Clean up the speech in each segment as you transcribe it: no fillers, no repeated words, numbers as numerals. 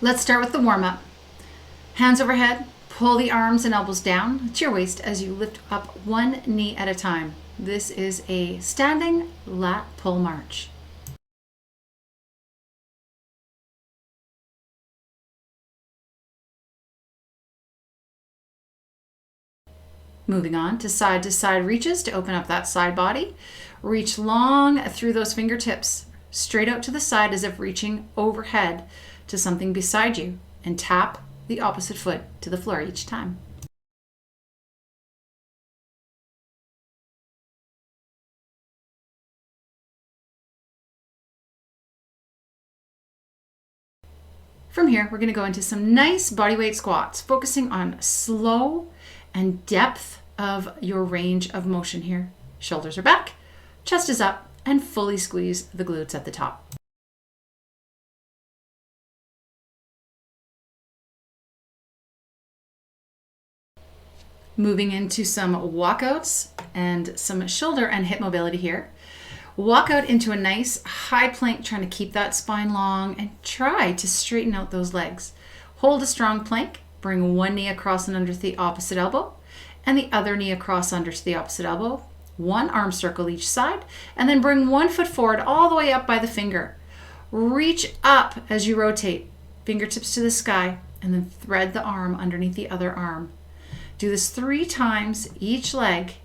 Let's start with the warm-up. Hands overhead, pull the arms and elbows down to your waist as you lift up one knee at a time. This is a standing lat pull march. Moving on to side reaches to open up that side body. Reach long through those fingertips, straight out to the side as if reaching overhead to something beside you, and tap the opposite foot to the floor each time. From here, we're going to go into some nice bodyweight squats, focusing on slow and depth of your range of motion here. Shoulders are back, chest is up, and fully squeeze the glutes at the top. Moving into some walkouts and some shoulder and hip mobility here. Walk out into a nice high plank, trying to keep that spine long and try to straighten out those legs. Hold a strong plank, bring one knee across and under to the opposite elbow and the other knee across under to the opposite elbow. One arm circle each side, and then bring one foot forward all the way up by the finger. Reach up as you rotate, fingertips to the sky, and then thread the arm underneath the other arm. Do this 3 times each leg,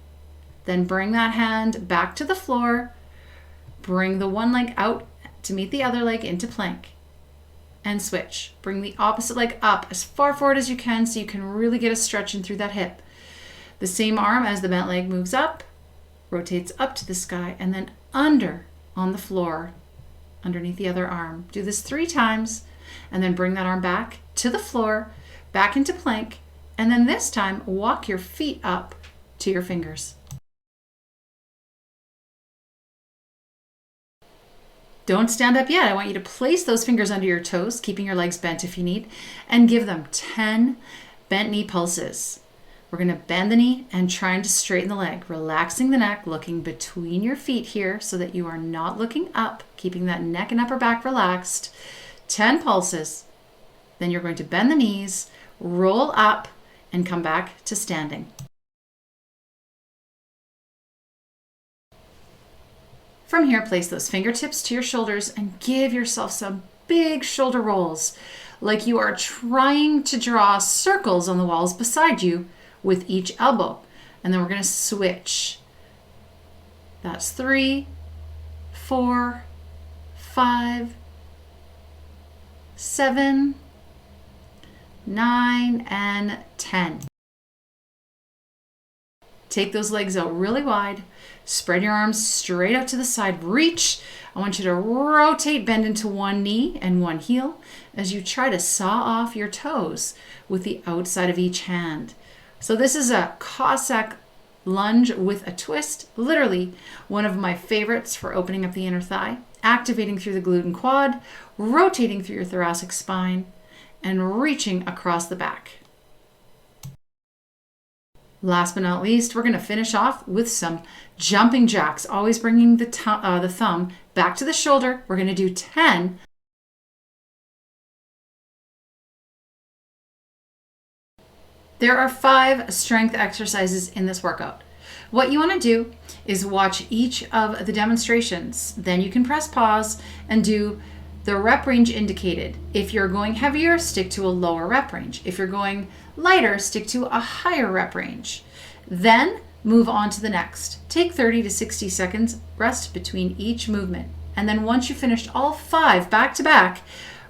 then bring that hand back to the floor. Bring the one leg out to meet the other leg into plank and switch. Bring the opposite leg up as far forward as you can so you can really get a stretch in through that hip. The same arm as the bent leg moves up, rotates up to the sky, and then under on the floor underneath the other arm. Do this 3 times and then bring that arm back to the floor, back into plank, and then this time walk your feet up to your fingers. Don't stand up yet. I want you to place those fingers under your toes, keeping your legs bent if you need, and give them 10 bent knee pulses. We're going to bend the knee and trying to straighten the leg, relaxing the neck, looking between your feet here so that you are not looking up, keeping that neck and upper back relaxed. 10 pulses. Then you're going to bend the knees, roll up, and come back to standing. From here, place those fingertips to your shoulders and give yourself some big shoulder rolls, like you are trying to draw circles on the walls beside you with each elbow. And then we're going to switch. That's 3, 4, 5, 7, 9, and 10. Take those legs out really wide. Spread your arms straight out to the side. Reach. I want you to rotate, bend into one knee and one heel as you try to saw off your toes with the outside of each hand. So this is a Cossack lunge with a twist. Literally one of my favorites for opening up the inner thigh, activating through the glute and quad, rotating through your thoracic spine, and reaching across the back. Last but not least, we're going to finish off with some jumping jacks, always bringing the thumb back to the shoulder. We're going to do 10. There are 5 strength exercises in this workout. What you want to do is watch each of the demonstrations. Then you can press pause and do the rep range indicated. If you're going heavier, stick to a lower rep range. If you're going lighter, stick to a higher rep range. Then move on to the next. Take 30 to 60 seconds, rest between each movement. And then once you've finished all 5 back to back,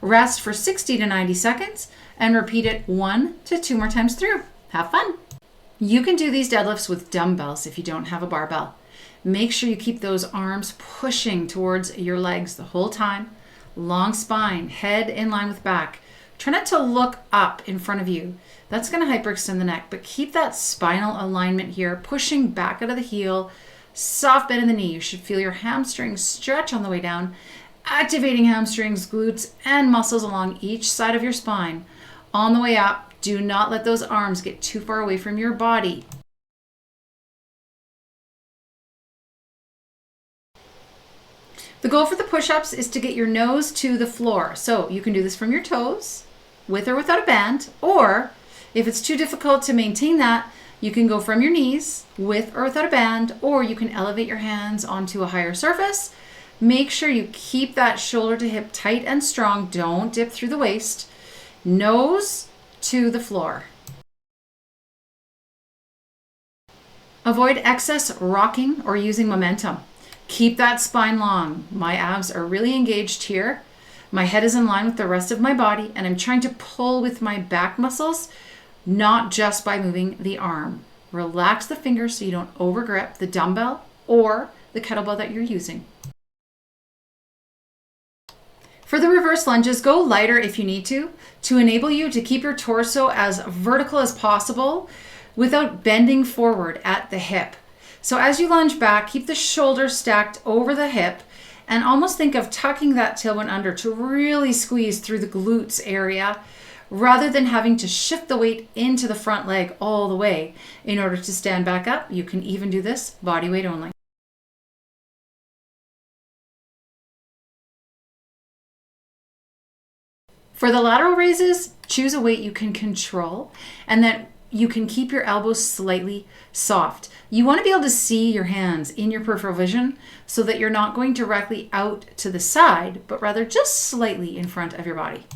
rest for 60 to 90 seconds and repeat it 1 to 2 more times through. Have fun. You can do these deadlifts with dumbbells if you don't have a barbell. Make sure you keep those arms pushing towards your legs the whole time. Long spine, head in line with back. Try not to look up in front of you. That's going to hyperextend the neck, but keep that spinal alignment here, pushing back out of the heel, soft bend in the knee. You should feel your hamstrings stretch on the way down, activating hamstrings, glutes, and muscles along each side of your spine. On the way up, do not let those arms get too far away from your body. The goal for the push-ups is to get your nose to the floor. So you can do this from your toes, with or without a band, or if it's too difficult to maintain that, you can go from your knees with or without a band, or you can elevate your hands onto a higher surface. Make sure you keep that shoulder to hip tight and strong. Don't dip through the waist. Nose to the floor. Avoid excess rocking or using momentum. Keep that spine long. My abs are really engaged here. My head is in line with the rest of my body, and I'm trying to pull with my back muscles, not just by moving the arm. Relax the fingers so you don't overgrip the dumbbell or the kettlebell that you're using. For the reverse lunges, go lighter if you need to enable you to keep your torso as vertical as possible without bending forward at the hip. So as you lunge back, keep the shoulders stacked over the hip and almost think of tucking that tailbone under to really squeeze through the glutes area rather than having to shift the weight into the front leg all the way. In order to stand back up, you can even do this body weight only. For the lateral raises, choose a weight you can control and that you can keep your elbows slightly soft. You want to be able to see your hands in your peripheral vision so that you're not going directly out to the side, but rather just slightly in front of your body.